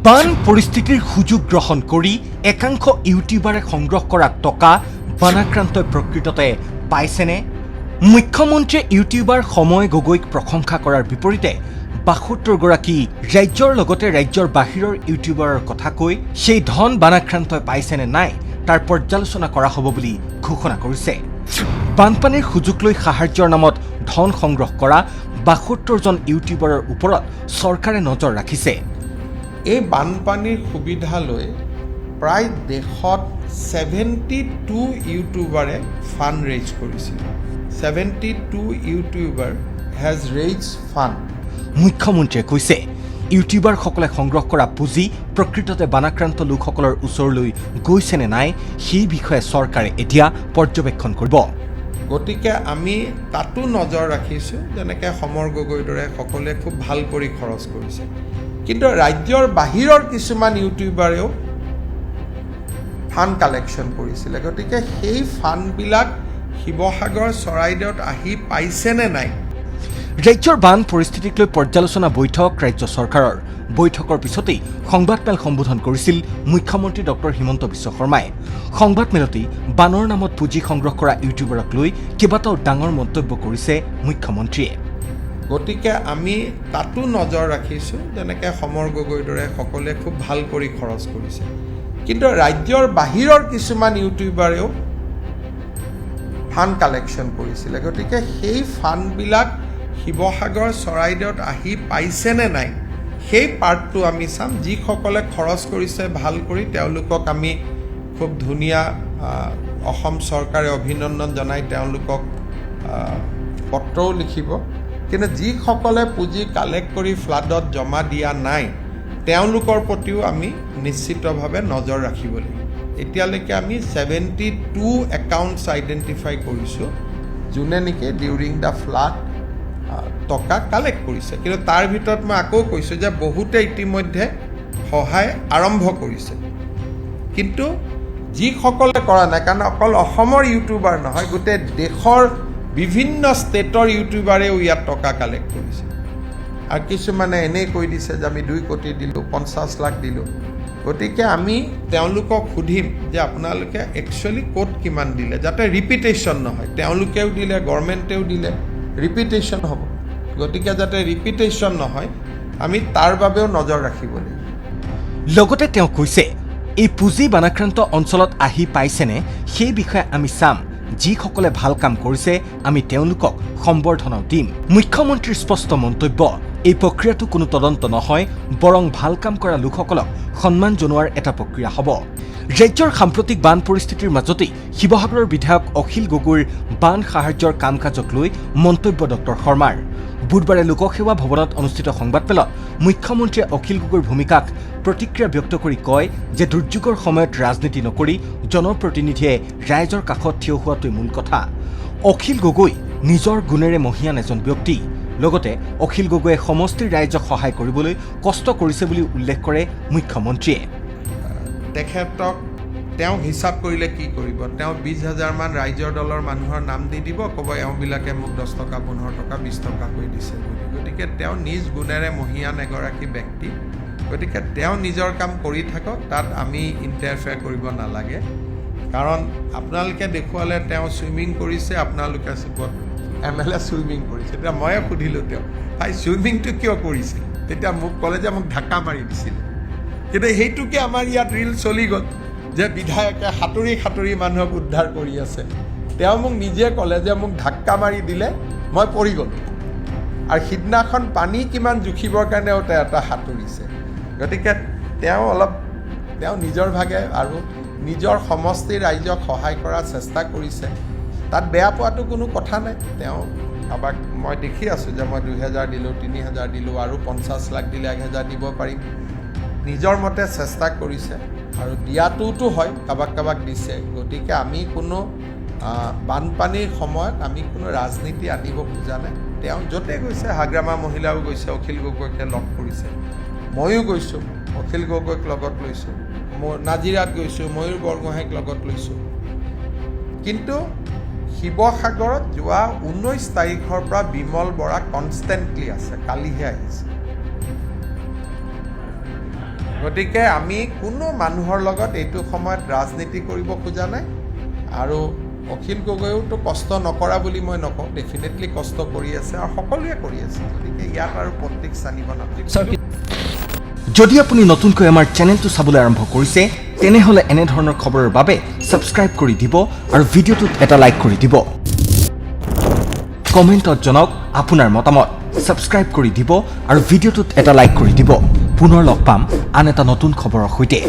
বান পৰিস্থিতিৰ সুযোগ গ্ৰহণ কৰি একাংশ ইউটিউবাৰে সংগ্ৰহ কৰা টকা বানাক্ৰান্তই প্ৰকৃততে পাইছেনে? মুখ্যমন্ত্ৰীয়ে ইউটিউবাৰ সময় গগৈক প্ৰশংসা কৰাৰ বিপৰীতে ৭২ গৰাকী ৰাজ্যৰ লগতে ৰাজ্যৰ বাহিৰৰ ইউটিউবাৰৰ কথা কৈ সেই ধন বানাক্ৰান্তই পাইছেনে নাই তাৰ পৰ্যালোচনা কৰা হ'ব বুলি ঘোষণা কৰিছে। বানপানীৰ সুযোগ লৈ সাহায্যৰ নামত ধন সংগ্ৰহ কৰা ৭২ জন ইউটিউবাৰৰ ওপৰত চৰকাৰে নজৰ ৰাখিছে। এই বানপানীৰ সুবিধা লৈ প্ৰায় দেশত 72 ইউটিউবাৰে ফাণ্ড ৰেইজ কৰিছিল। 72 ইউটিউবাৰ হেজ ৰেইজ ফাণ্ড। মুখ্যমন্ত্ৰীয়ে কৈছে ইউটিউবাৰসকলে সংগ্ৰহ কৰা পুঁজি প্ৰকৃততে বানাক্ৰান্ত লোকসকলৰ ওচৰলৈ গৈছেনে নাই সেই বিষয়ে চৰকাৰে এতিয়া পৰ্যবেক্ষণ কৰিব। গতিকে আমি তাতো নজৰ ৰাখিছোঁ, যেনেকৈ সমৰ গগৈৰ দৰে সকলোৱে খুব ভাল কৰি খৰচ কৰিছে। কিন্তু ৰাজ্যৰ বাহিৰৰ কিছুমান ইউটিউবাৰেও ফাণ্ড কালেকশ্যন কৰিছিলে। গতিকে সেই ফাণ্ডবিলাক শিৱসাগৰ চৰাইদেউত আহি পাইছেনে নাই? ৰাজ্যৰ বান পৰিস্থিতিক লৈ পৰ্যালোচনা বৈঠক ৰাজ্য চৰকাৰৰ। বৈঠকৰ পিছতেই সংবাদমেল সম্বোধন কৰিছিল মুখ্যমন্ত্ৰী ডক্টৰ হিমন্ত বিশ্ব শৰ্মাই। সংবাদমেলতেই বানৰ নামত পুঁজি সংগ্ৰহ কৰা ইউটিউবাৰক লৈ কেইবাটাও ডাঙৰ মন্তব্য কৰিছে মুখ্যমন্ত্ৰীয়ে। গতিকে আমি তাতো নজৰ ৰাখিছোঁ, যেনেকৈ সমৰ গগৈৰ দৰে সকলোৱে খুব ভাল কৰি খৰচ কৰিছে। কিন্তু ৰাজ্যৰ বাহিৰৰ কিছুমান ইউটিউবাৰেও ফাণ্ড কালেকশ্যন কৰিছিলে। গতিকে সেই ফাণ্ডবিলাক শিৱসাগৰ চৰাইদেউত আহি পাইছেনে নাই সেই পাৰ্টটো আমি চাম। যিসকলে খৰচ কৰিছে ভাল কৰি তেওঁলোকক আমি খুব ধুনীয়া অসম চৰকাৰে অভিনন্দন জনাই তেওঁলোকক পত্ৰও লিখিব। কিন্তু যিসকলে পুঁজি কালেক্ট কৰি ফ্লাডত জমা দিয়া নাই তেওঁলোকৰ প্ৰতিও আমি নিশ্চিতভাৱে নজৰ ৰাখিব লাগিব। এতিয়ালৈকে আমি 72 একাউণ্টছ আইডেণ্টিফাই কৰিছোঁ যোনে নেকি ডিউৰিং দ্য ফ্লাড টকা কালেক্ট কৰিছে। কিন্তু তাৰ ভিতৰত মই আকৌ কৈছোঁ যে বহুতে ইতিমধ্যে সহায় আৰম্ভ কৰিছে। কিন্তু যিসকলে কৰা নাই, কাৰণ অকল অসমৰ ইউটিউবাৰ নহয়, গোটেই দেশৰ বিভিন্ন ষ্টেটৰ ইউটিউবাৰেও ইয়াত টকা কালেক্ট কৰিছে। আৰু কিছুমানে এনেই কৈ দিছে যে আমি 2 কোটি দিলোঁ, 50 লাখ দিলোঁ। গতিকে আমি তেওঁলোকক সুধিম যে আপোনালোকে একচুৱেলি ক'ত কিমান দিলে, যাতে ৰিপিটেশ্যন নহয়। তেওঁলোকেও দিলে, গভৰ্ণমেণ্টেও দিলে, ৰিপিটেশ্যন হ'ব। গতিকে যাতে ৰিপিটেশ্যন নহয় আমি তাৰ বাবেও নজৰ ৰাখিব লাগিব। লগতে তেওঁ কৈছে এই পুঁজি বানাক্ৰান্ত অঞ্চলত আহি পাইছেনে সেই বিষয়ে আমি চাম। যিসকলে ভাল কাম কৰিছে আমি তেওঁলোকক সম্বৰ্ধনাও দিম। মুখ্যমন্ত্ৰীৰ স্পষ্ট মন্তব্য, এই প্ৰক্ৰিয়াটো কোনো তদন্ত নহয়, বৰং ভাল কাম কৰা লোকসকলক সন্মান জনোৱাৰ এটা প্ৰক্ৰিয়া হ'ব। ৰাজ্যৰ সাম্প্ৰতিক বান পৰিস্থিতিৰ মাজতেই শিৱসাগৰৰ বিধায়ক অখিল গগৈৰ বান সাহায্যৰ কাম কাজক লৈ মন্তব্য ডক্টৰ শৰ্মাৰ। বুধবাৰে লোকসেৱা ভৱনত অনুষ্ঠিত সংবাদমেলত মুখ্যমন্ত্ৰীয়ে অখিল গগৈৰ ভূমিকাক প্ৰতিক্ৰিয়া ব্যক্ত কৰি কয় যে দুৰ্যোগৰ সময়ত ৰাজনীতি নকৰি জনপ্ৰতিনিধিয়ে ৰাইজৰ কাষত থিয় হোৱাটোৱে মূল কথা। অখিল গগৈ নিজৰ গুণেৰে মহিয়ান এজন ব্যক্তি। লগতে অখিল গগৈয়ে সমষ্টিৰ ৰাইজক সহায় কৰিবলৈ কষ্ট কৰিছে বুলি উল্লেখ কৰে মুখ্যমন্ত্ৰীয়ে। তেখেতক তেওঁ হিচাপ কৰিলে কি কৰিব? তেওঁ 20,000 মান ৰাইজৰ দলৰ মানুহৰ নাম দি দিব, ক'ব এওঁবিলাকে মোক 10 টকা, 15 টকা, 20 টকা কৰি দিছে বুলি। গতিকে তেওঁ নিজ গুণেৰে মহিয়ান এগৰাকী ব্যক্তি। গতিকে তেওঁ নিজৰ কাম কৰি থাকক, তাত আমি ইণ্টাৰফেয়াৰ কৰিব নালাগে। কাৰণ আপোনালোকে দেখুৱালে তেওঁ চুইমিং কৰিছে, আপোনালোকে MLA চুইমিং কৰিছে। তেতিয়া ময়ে সুধিলোঁ তেওঁক, ভাই চুইমিংটো কিয় কৰিছিল? তেতিয়া মোক ক'লে যে মোক ঢাকা মাৰি দিছিল। কিন্তু সেইটোকে আমাৰ ইয়াত ৰিল চলি গ'ল যে বিধায়কে সাঁতুৰি সাঁতুৰি মানুহক উদ্ধাৰ কৰি আছে। তেওঁ মোক নিজে ক'লে যে মোক ধাক্কা মাৰি দিলে, মই পৰি গ'লোঁ। আৰু সিদিনাখন পানী কিমান জুখিবৰ কাৰণেও তেওঁ এটা সাঁতুৰিছে। গতিকে তেওঁ নিজৰ ভাগে আৰু নিজৰ সমষ্টিৰ ৰাইজক সহায় কৰাৰ চেষ্টা কৰিছে। তাত বেয়া পোৱাটো কোনো কথা নাই। তেওঁ কাৰোবাক মই দেখি আছোঁ যে মই 2,000 দিলোঁ, 3,000 দিলোঁ, আৰু 50 লাখ দিলে 1,000 দিব পাৰিম। নিজৰ মতে চেষ্টা কৰিছে আৰু দিয়াটোতো হয়, কাৰোবাক দিছে। গতিকে আমি কোনো বানপানীৰ সময়ত আমি কোনো ৰাজনীতি আনিব খোজা নাই। তেওঁ য'তে গৈছে, হাগ্ৰামা মহিলাও গৈছে, অখিল গগৈকে লগ কৰিছে, ময়ো গৈছোঁ, অখিল গগৈক লগত লৈছোঁ, নাজিৰাত গৈছোঁ, ময়ূৰ বৰগোহাঁইক লগত লৈছোঁ। কিন্তু শিৱসাগৰত যোৱা 19 তাৰিখৰ পৰা বিমল বৰা কনষ্টেণ্টলি আছে, কালিহে আহিছে। গতিকে আমি কোনো মানুহৰ লগত এইটো সময়ত ৰাজনীতি কৰিব খোজা নাই আৰু অখিল গগৈওতো কষ্ট নকৰা বুলি মই নকওঁ ডেফিনেটলি কষ্ট কৰি আছে আৰু সকলোৱে কৰি আছে গতিকে ইয়াত আৰু পলিটিক্স জানিব নালাগে যদি আপুনি নতুনকৈ আমাৰ চেনেলটো চাবলৈ আৰম্ভ কৰিছে তেনেহলে এনে ধৰণৰ খবৰৰ বাবে সাবস্ক্ৰাইব কৰি দিব আৰু ভিডিঅ'টোত এটা লাইক কৰি দিব কমেণ্টত জনাওক আপোনাৰ মতামত সাবস্ক্ৰাইব কৰি দিব আৰু ভিডিঅ'টোত এটা লাইক কৰি দিব পুনৰ লগ পাম আন এটা নতুন খবৰৰ সৈতে